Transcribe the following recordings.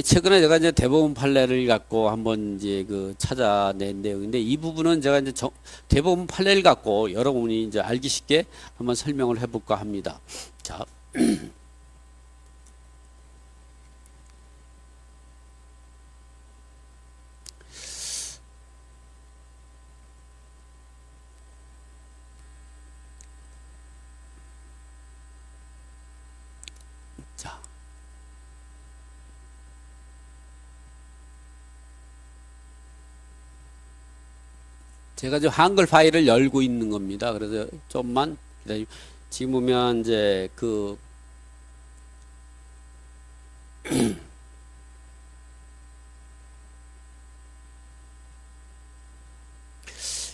최근에 제가 이제 대법원 판례를 갖고 한번 이제 그 찾아낸 내용인데, 이 부분은 제가 이제 대법원 판례를 갖고 여러분이 이제 알기 쉽게 한번 설명을 해볼까 합니다. 자. 자. 제가 지금 한글 파일을 열고 있는 겁니다. 그래서 좀만 기다리고, 지금 보면 이제 그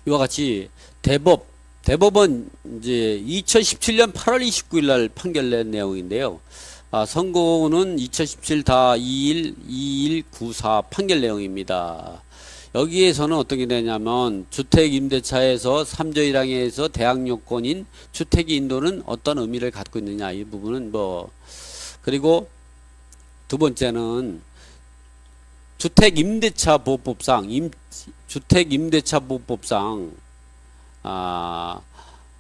이와 같이 대법원 이제 2017년 8월 29일 날 판결낸 내용인데요. 선고는 2017-21-2194 판결 내용입니다. 여기에서는 어떤 게 되냐면, 주택임대차에서 3조 1항에서 대항 요건인 주택의 인도는 어떤 의미를 갖고 있느냐, 이 부분은 그리고 두 번째는 주택임대차보호법상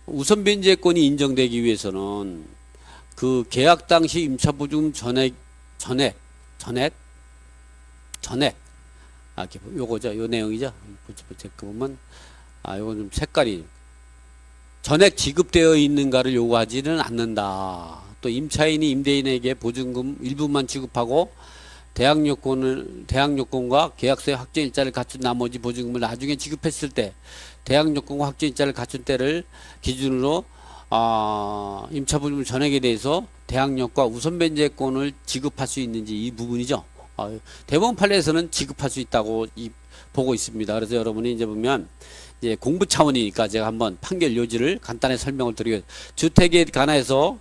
우선 변제권이 인정되기 위해서는 그 계약 당시 임차보증 전액 요거죠, 요 내용이죠. 보면 요거 좀 색깔이 전액 지급되어 있는가를 요구하지는 않는다. 또 임차인이 임대인에게 보증금 일부만 지급하고 대항 요건과 계약서의 확정 일자를 갖춘 나머지 보증금을 나중에 지급했을 때, 대항 요건과 확정 일자를 갖춘 때를 기준으로 임차보증금 전액에 대해서 대항력과 우선 변제권을 지급할 수 있는지, 이 부분이죠. 대법원 판례에서는 지급할 수 있다고 보고 있습니다. 그래서 여러분이 이제 보면, 이제 공부 차원이니까 제가 한번 판결 요지를 간단히 설명을 드리겠습니다. 주택에 관해서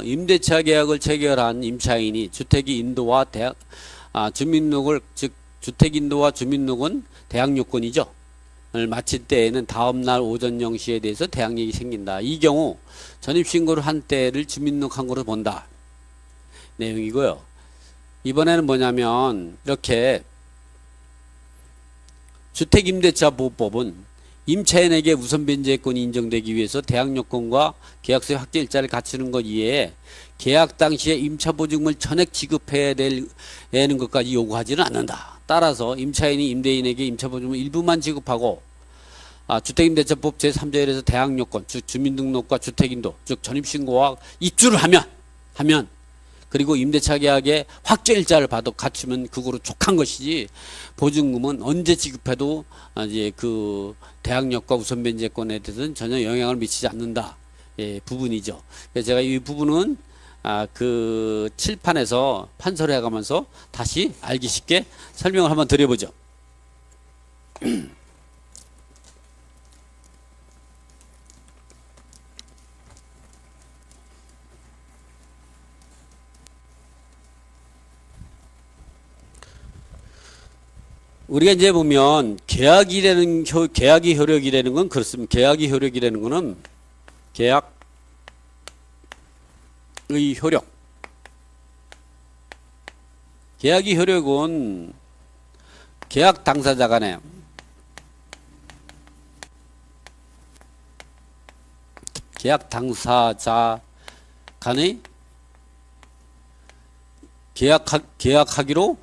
임대차 계약을 체결한 임차인이 주택의 인도와 주민등록을, 즉 주택 인도와 주민등록은 대항 요건이죠. 을 마칠 때에는 다음날 오전 0시에 대해서 대항력이 생긴다. 이 경우 전입신고를 한 때를 주민등록 한 거로 본다. 내용이고요. 이번에는 뭐냐면, 이렇게 주택임대차보호법은 임차인에게 우선 변제권이 인정되기 위해서 대항 요건과 계약서의 확정 일자를 갖추는 것 이외에 계약 당시에 임차보증금을 전액 지급해야 되는 것까지 요구하지는 않는다. 따라서 임차인이 임대인에게 임차보증금 일부만 지급하고 주택임대차법 제3조에서 대항 요건, 즉 주민등록과 주택인도, 즉 전입신고와 입주를 하면 그리고 임대차 계약에 확정일자를 갖추면 그거로 족한 것이지, 보증금은 언제 지급해도 이제 그 대항력과 우선 변제권에 대해서는 전혀 영향을 미치지 않는다. 부분이죠. 그래서 제가 이 부분은 그 칠판에서 판서를 해가면서 다시 알기 쉽게 설명을 한번 드려보죠. 우리가 이제 보면 계약이 효력이라는 건 그렇습니다. 계약이 효력이라는 거는 계약의 효력. 계약의 효력은 계약 당사자 간에 계약하기로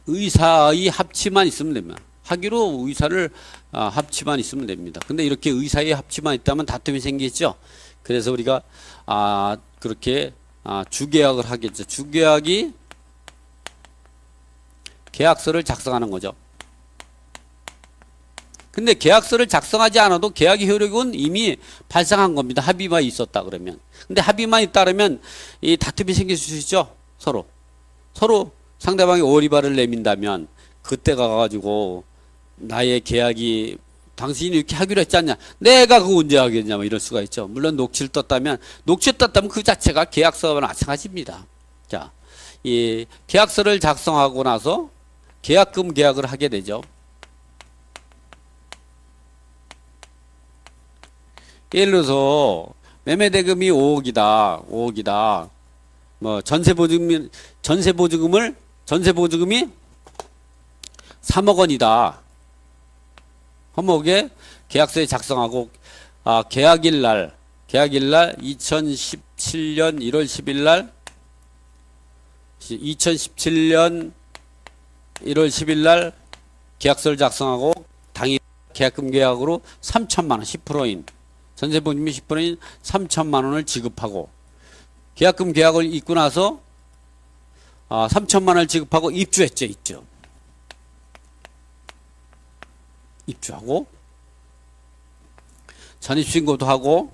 의사의 합치만 있으면 됩니다. 하기로 의사를 합치만 있으면 됩니다. 근데 이렇게 의사의 합치만 있다면 다툼이 생기죠. 그래서 우리가 그렇게 주계약을 하겠죠. 주계약이 계약서를 작성하는 거죠. 근데 계약서를 작성하지 않아도 계약의 효력은 이미 발생한 겁니다. 합의만 있었다 그러면. 근데 합의만 있다 그러면 이 다툼이 생길 수 있죠. 서로 상대방이 오리발을 내민다면, 그때 가가지고 나의 계약이 당신이 이렇게 하기로 했지 않냐, 내가 그거 언제 하겠냐, 이럴 수가 있죠. 물론 녹취를 떴다면 그 자체가 계약서와 마찬가지입니다. 자, 이 계약서를 작성하고 나서 계약금 계약을 하게 되죠. 예를 들어서 매매 대금이 5억이다. 5억이다. 뭐 전세 보증금이 3억 원이다. 허목에 계약서에 작성하고 계약일 날 2017년 1월 10일 날 2017년 1월 10일 날 계약서를 작성하고 당일 계약금 계약으로 3천만 원 10%인 전세 보증금이 10%인 3천만 원을 지급하고 계약금 계약을 입고 나서 3천만 원을 지급하고 입주했죠. 입주하고 전입신고도 하고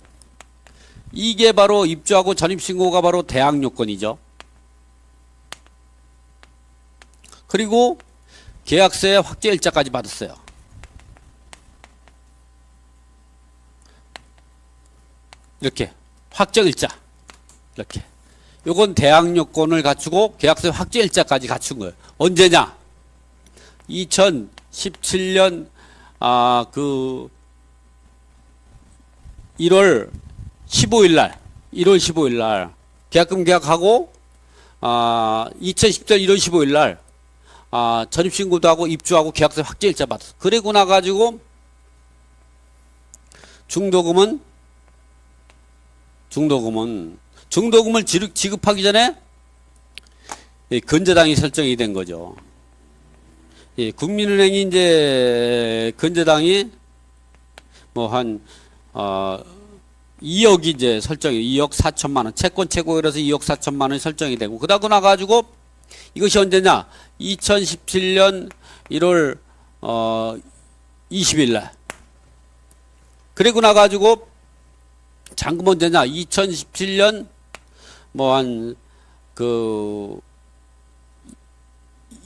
이게 바로 입주하고 전입신고가 바로 대항 요건이죠. 그리고 계약서에 확정일자까지 받았어요. 이렇게 확정일자 이렇게 요건 대항 요건을 갖추고 계약서에 확정일자까지 갖춘 거예요. 언제냐? 2017년 1월 15일 날 계약금 계약하고 2010년 1월 15일 날 전입신고도 하고 입주하고 계약서 확정일자 받았어. 그리고 나가지고 중도금을 지급하기 전에 건재당이 설정이 된 거죠. 국민은행이 이제 건재당이 뭐 한 2억이 이제 설정이 2억 4천만 원 채권 최고율에서 2억 4천만 원이 설정이 되고 그러고 나가지고 이것이 언제냐? 2017년 1월 20일 날. 그리고 나가지고 잔금 언제냐? 2017년 뭐 한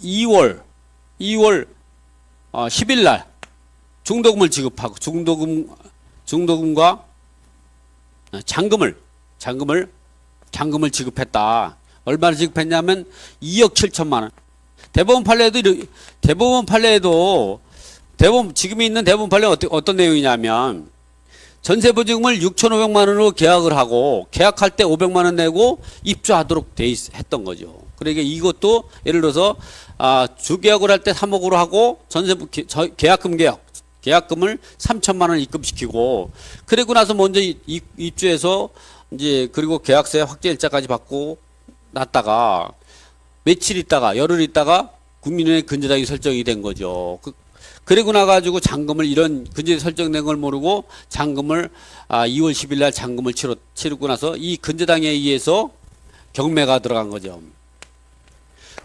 2월 10일 날 중도금을 지급하고 중도금과 잔금을 지급했다. 얼마를 지급했냐면 2억 7천만 원. 대법원 판례에도 지금 있는 대법원 판례는 어떤 내용이냐면 전세보증금을 6,500만 원으로 계약을 하고 계약할 때 500만 원 내고 입주하도록 했던 거죠. 그러니까 이것도 예를 들어서 주계약을 할 때 3억으로 하고 계약금을 3천만 원 입금시키고 그리고 나서 먼저 입주해서 이제 그리고 계약서에 확정일자까지 받고 났다가 며칠 있다가 열흘 있다가 국민은행 건재당이 설정이 된 거죠. 그리고 나가지고 잔금을 이런 건재 설정된 걸 모르고 잔금을 2월 10일 날 잔금을 치르고 나서 이 건재당에 의해서 경매가 들어간 거죠.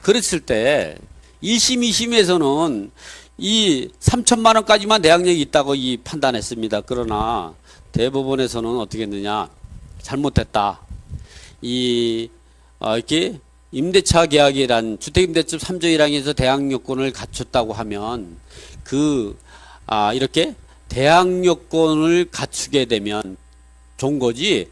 그랬을 때 1심, 2심에서는 이 3천만 원까지만 내항력이 있다고 판단했습니다. 그러나 대법원에서는 어떻게 했느냐? 잘못됐다. 이렇게 임대차 계약이란 주택임대법 3조 1항에서 대항 요건을 갖췄다고 하면 이렇게 대항 요건을 갖추게 되면 좋은 거지.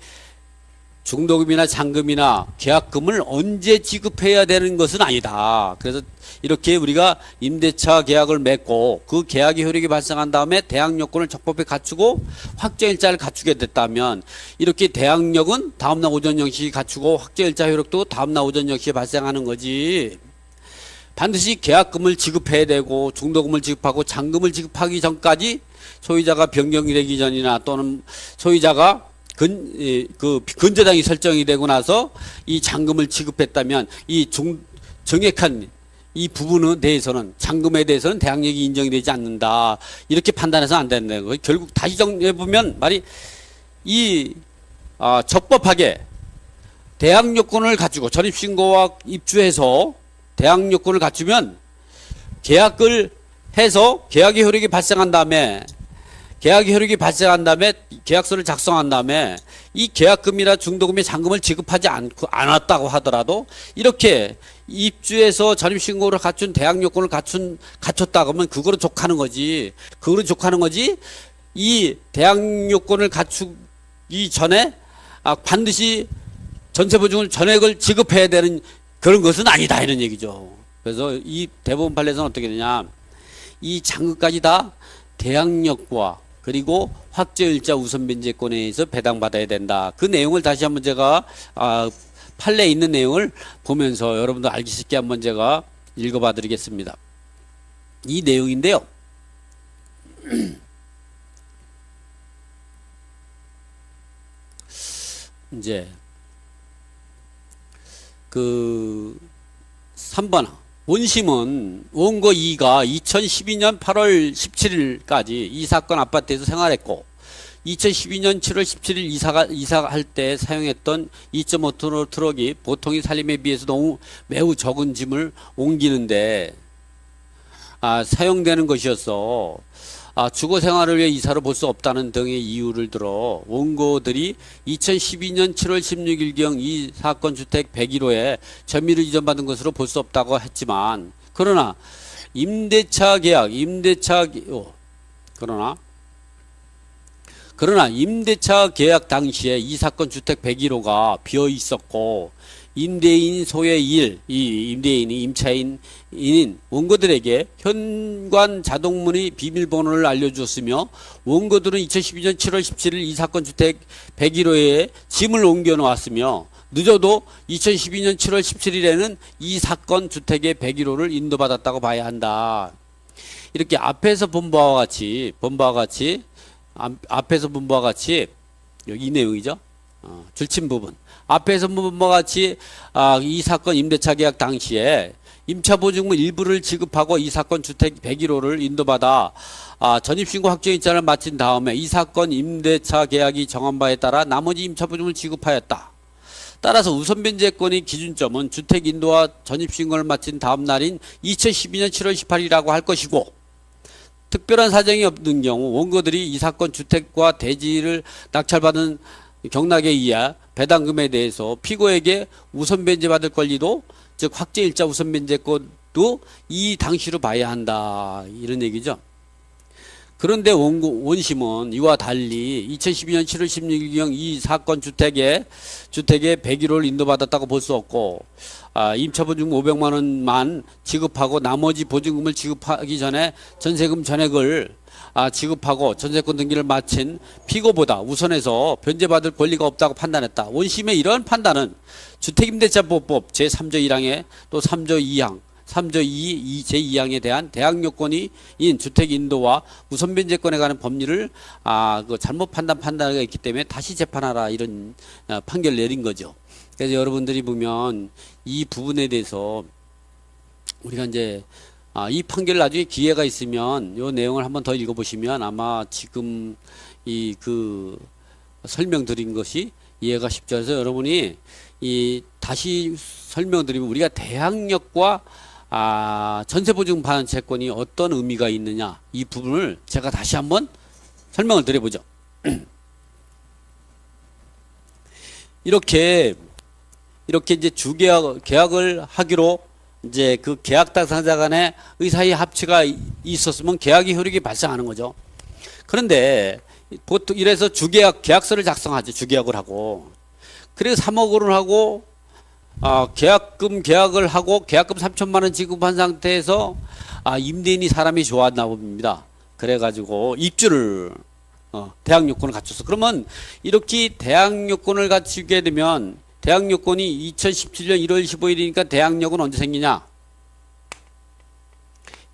중도금이나 잔금이나 계약금을 언제 지급해야 되는 것은 아니다. 그래서 이렇게 우리가 임대차 계약을 맺고 그 계약의 효력이 발생한 다음에 대항 요건을 적법하게 갖추고 확정일자를 갖추게 됐다면 이렇게 대항력은 다음날 오전 0시에 갖추고 확정일자 효력도 다음날 오전 0시에 발생하는 거지. 반드시 계약금을 지급해야 되고 중도금을 지급하고 잔금을 지급하기 전까지 소유자가 변경이 되기 전이나 또는 소유자가 건재당이 설정이 되고 나서 이 잔금을 지급했다면 정액한 이 부분에 대해서는 잔금에 대해서는 대항력이 인정이 되지 않는다. 이렇게 판단해서 안 된다는 거예요. 결국 다시 정리해 보면 적법하게 대항 요건을 갖추고 전입신고와 입주해서 대항 요건을 갖추면 계약을 해서 계약의 효력이 발생한 다음에 계약서를 작성한 다음에 이 계약금이나 중도금의 잔금을 지급하지 않았다고 하더라도 이렇게 입주해서 전입신고를 갖춘 대항 요건을 갖췄다 그러면 그거로 족하는 거지. 이 대항 요건을 갖추기 전에 반드시 전세보증을 전액을 지급해야 되는 그런 것은 아니다 이런 얘기죠. 그래서 이 대법원 판례에서는 어떻게 되냐? 이 잔금까지 다 대항력과 그리고 확정일자 우선변제권에 의해서 배당받아야 된다. 그 내용을 다시 한번 제가 판례에 있는 내용을 보면서 여러분들 알기 쉽게 한번 제가 읽어봐 드리겠습니다. 이 내용인데요. 이제 그 3번 원심은 원고 2가 2012년 8월 17일까지 이 사건 아파트에서 생활했고 2012년 7월 17일 이사할 때 사용했던 2.5톤 트럭이 보통의 살림에 비해서 매우 적은 짐을 옮기는데 사용되는 것이었어. 주거 생활을 위해 이사를 볼 수 없다는 등의 이유를 들어 원고들이 2012년 7월 16일경 이 사건 주택 101호에 점유를 이전받은 것으로 볼 수 없다고 했지만 그러나 임대차 계약 당시에 이 사건 주택 101호가 비어 있었고 임대인 소의 이 임대인이 임차인인 원고들에게 현관 자동문의 비밀번호를 알려주었으며 원고들은 2012년 7월 17일 이 사건 주택 101호에 짐을 옮겨 놓았으며 늦어도 2012년 7월 17일에는 이 사건 주택의 101호를 인도받았다고 봐야 한다. 이렇게 앞에서 본 바와 같이 여기 이 내용이죠. 줄친 부분. 앞에서 본 바와 같이 이 사건 임대차 계약 당시에 임차보증금 일부를 지급하고 이 사건 주택 101호를 인도받아 전입신고 확정일자를 마친 다음에 이 사건 임대차 계약이 정한 바에 따라 나머지 임차보증을 지급하였다. 따라서 우선변제권의 기준점은 주택 인도와 전입신고를 마친 다음 날인 2012년 7월 18일이라고 할 것이고 특별한 사정이 없는 경우 원고들이 이 사건 주택과 대지를 낙찰받은 경락에 의해 배당금에 대해서 피고에게 우선변제받을 권리도 즉 확정일자 우선변제권도 이 당시로 봐야 한다. 이런 얘기죠. 그런데 원심은 이와 달리 2012년 7월 16일경 이 사건 주택에 101호를 인도받았다고 볼 수 없고 임차보증금 500만 원만 지급하고 나머지 보증금을 지급하기 전에 전세금 전액을 지급하고 전세권 등기를 마친 피고보다 우선해서 변제받을 권리가 없다고 판단했다. 원심의 이러한 판단은 주택임대차보호법 제3조 1항에 또 3조 2항 3조 2 제2항에 대한 대항요건인 주택인도와 우선변제권에 관한 법리를 잘못 판단하가 있기 때문에 다시 재판하라 이런 판결을 내린 거죠. 그래서 여러분들이 보면 이 부분에 대해서 우리가 이제 이 판결 나중에 기회가 있으면 이 내용을 한번 더 읽어보시면 아마 지금 그 설명드린 것이 이해가 쉽죠. 그래서 여러분이 다시 설명드리면 우리가 대항력과 전세보증 반환 채권이 어떤 의미가 있느냐 이 부분을 제가 다시 한번 설명을 드려보죠. 이렇게 이제 계약을 하기로 이제 그 계약 당사자 간의 의사의 합치가 있었으면 계약의 효력이 발생하는 거죠. 그런데 보통 이래서 계약서를 작성하죠. 주계약을 하고. 그래서 3억 원을 하고 계약을 하고 계약금 3천만 원 지급한 상태에서 임대인이 사람이 좋았나 봅니다. 그래가지고 입주를 대항요건을 갖췄어. 그러면 이렇게 대항요건을 갖추게 되면 대항요건이 2017년 1월 15일이니까 대항력은 언제 생기냐?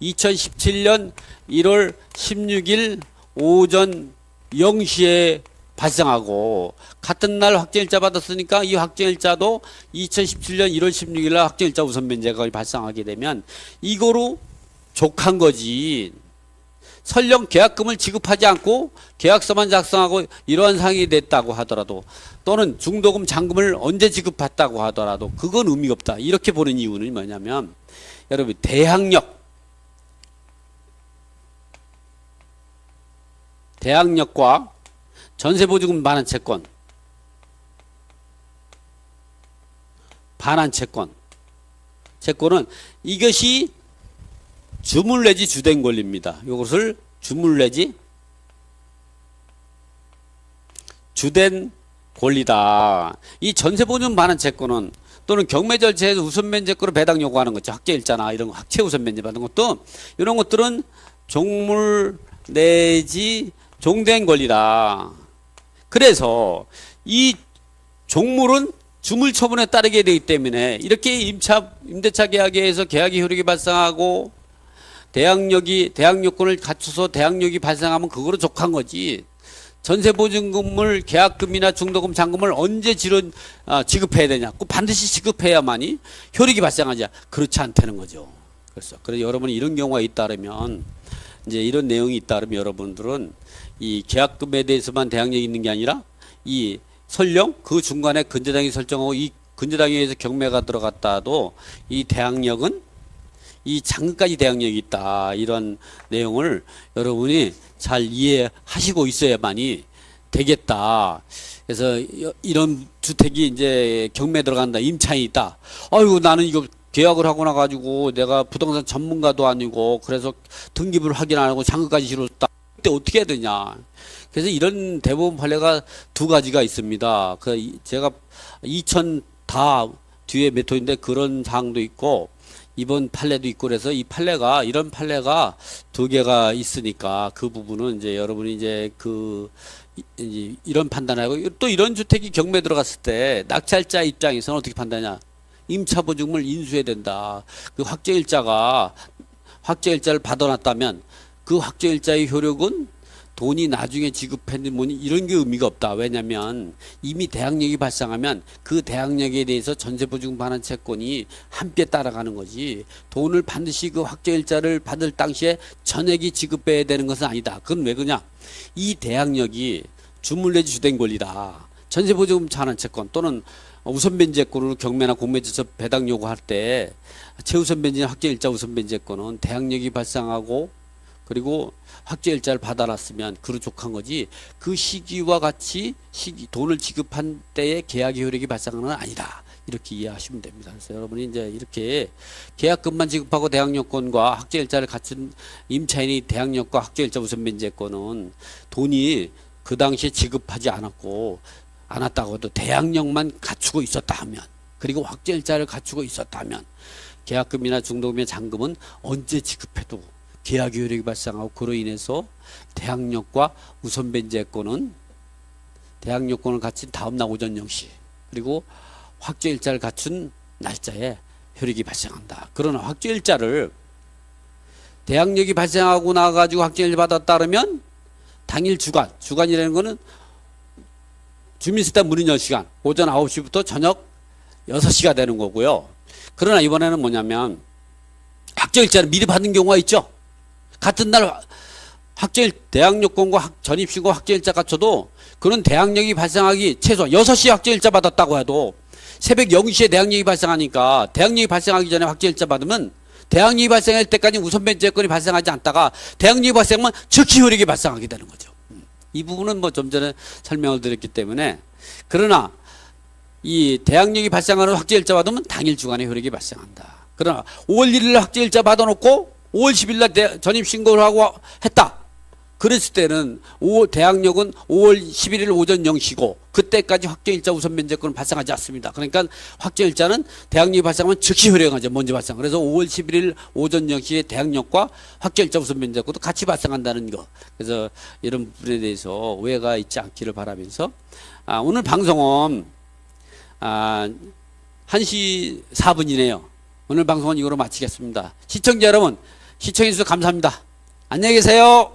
2017년 1월 16일 오전 0시에 발생하고 같은 날 확정일자 받았으니까 이 확정일자도 2017년 1월 16일 날 확정일자 우선변제가 발생하게 되면 이거로 족한 거지. 설령 계약금을 지급하지 않고 계약서만 작성하고 이러한 상황이 됐다고 하더라도 또는 중도금 잔금을 언제 지급했다고 하더라도 그건 의미가 없다. 이렇게 보는 이유는 뭐냐면 여러분 대항력과 전세보증금 채권은 이것이 주물 내지 주된 권리입니다. 이것을 주물 내지 주된 권리다. 이 전세보증금 반환 채권은 또는 경매 절차에서 우선변제권으로 배당 요구하는 거죠. 확정일자나 이런 거 확채 우선변제 받는 것도 이런 것들은 종물 내지 종된 권리다. 그래서 이 종물은 주물처분에 따르게 되기 때문에 이렇게 임대차 계약에 의해서 계약의 효력이 발생하고 대항력권을 갖춰서 대항력이 발생하면 그거로 족한 거지. 전세보증금을 계약금이나 중도금 잔금을 언제 지급해야 되냐? 꼭 반드시 지급해야만이 효력이 발생하지. 그렇지 않다는 거죠. 그래서 여러분이 이런 경우가 잇따르면 이제 이런 내용이 잇따르면 여러분들은 이 계약금에 대해서만 대항력이 있는 게 아니라 이 설령 그 중간에 근저당이 설정하고 이 근저당에 의해서 경매가 들어갔다도 이 대항력은 이 잔금까지 대항력이 있다. 이런 내용을 여러분이 잘 이해하시고 있어야만이 되겠다. 그래서 이런 주택이 이제 경매 들어간다. 임차인이 있다. 아이고 나는 이거 계약을 하고 나가지고 내가 부동산 전문가도 아니고 그래서 등기부를 확인 안 하고 잔금까지 치렀다. 그때 어떻게 해야 되냐. 그래서 이런 대부분 판례가 두 가지가 있습니다. 제가 2000 다 뒤에 몇 호인데 그런 사항도 있고 이번 판례도 있고 그래서 이런 판례가 두 개가 있으니까 그 부분은 이제 여러분이 이제 이런 판단하고 또 이런 주택이 경매 들어갔을 때 낙찰자 입장에서는 어떻게 판단하냐. 임차보증금을 인수해야 된다. 그 확정일자를 받아놨다면 그 확정일자의 효력은 돈이 나중에 지급했는 분이 이런 게 의미가 없다. 왜냐하면 이미 대항력이 발생하면 그 대항력에 대해서 전세보증금 반환 채권이 함께 따라가는 거지. 돈을 반드시 그 확정일자를 받을 당시에 전액이 지급해야 되는 것은 아니다. 그건 왜 그러냐? 이 대항력이 주물 내지 주된 권리다. 전세보증금 반환 채권 또는 우선변제권으로 경매나 공매제서 배당 요구할 때 최우선변제 확정일자 우선변제권은 대항력이 발생하고 그리고 확정일자를 받아놨으면 그로 족한 거지 그 시기와 같이 돈을 지급한 때에 계약의 효력이 발생하는 건 아니다. 이렇게 이해하시면 됩니다. 그래서 여러분이 이제 이렇게 계약금만 지급하고 대항력권과 확정일자를 갖춘 임차인이 대항력과 확정일자 우선변제권은 돈이 그 당시에 지급하지 않았다고 해도 대항력만 갖추고 있었다 하면 그리고 확정일자를 갖추고 있었다 하면 계약금이나 중도금이나 잔금은 언제 지급해도 계약의 효력이 발생하고 그로 인해서 대항력과 우선변제권을 갖춘 다음날 오전 0시 그리고 확정일자를 갖춘 날짜에 효력이 발생한다. 그러나 확정일자를 대항력이 발생하고 나가지고 확정일자 받았다 그러면 당일 주간이라는 거는 주민세탁 무료 10시간 오전 9시부터 저녁 6시가 되는 거고요. 그러나 이번에는 뭐냐면 확정일자를 미리 받는 경우가 있죠. 같은 날 대항력권과 전입신고 확정일자 갖춰도 그런 대항력이 발생하기 최소 6시에 확정일자 받았다고 해도 새벽 0시에 대항력이 발생하니까 대항력이 발생하기 전에 확정일자 받으면 대항력이 발생할 때까지 우선변제권이 발생하지 않다가 대항력이 발생하면 즉시 효력이 발생하게 되는 거죠. 이 부분은 뭐 좀 전에 설명을 드렸기 때문에 그러나 이 대항력이 발생하는 확정일자 받으면 당일 주간에 효력이 발생한다. 그러나 5월 1일 확정일자 받아놓고 5월 10일 날 전입신고를 하고 했다. 그랬을 때는 대항력은 5월 11일 오전 0시고 그때까지 확정일자 우선변제권은 발생하지 않습니다. 그러니까 확정일자는 대항력이 발생하면 즉시 효력하죠. 먼저 발생. 그래서 5월 11일 오전 0시에 대항력과 확정일자 우선변제권도 같이 발생한다는 거. 그래서 이런 부분에 대해서 오해가 있지 않기를 바라면서 오늘 방송은 1시 4분이네요. 오늘 방송은 이거로 마치겠습니다. 시청자 여러분 시청해주셔서 감사합니다. 안녕히 계세요.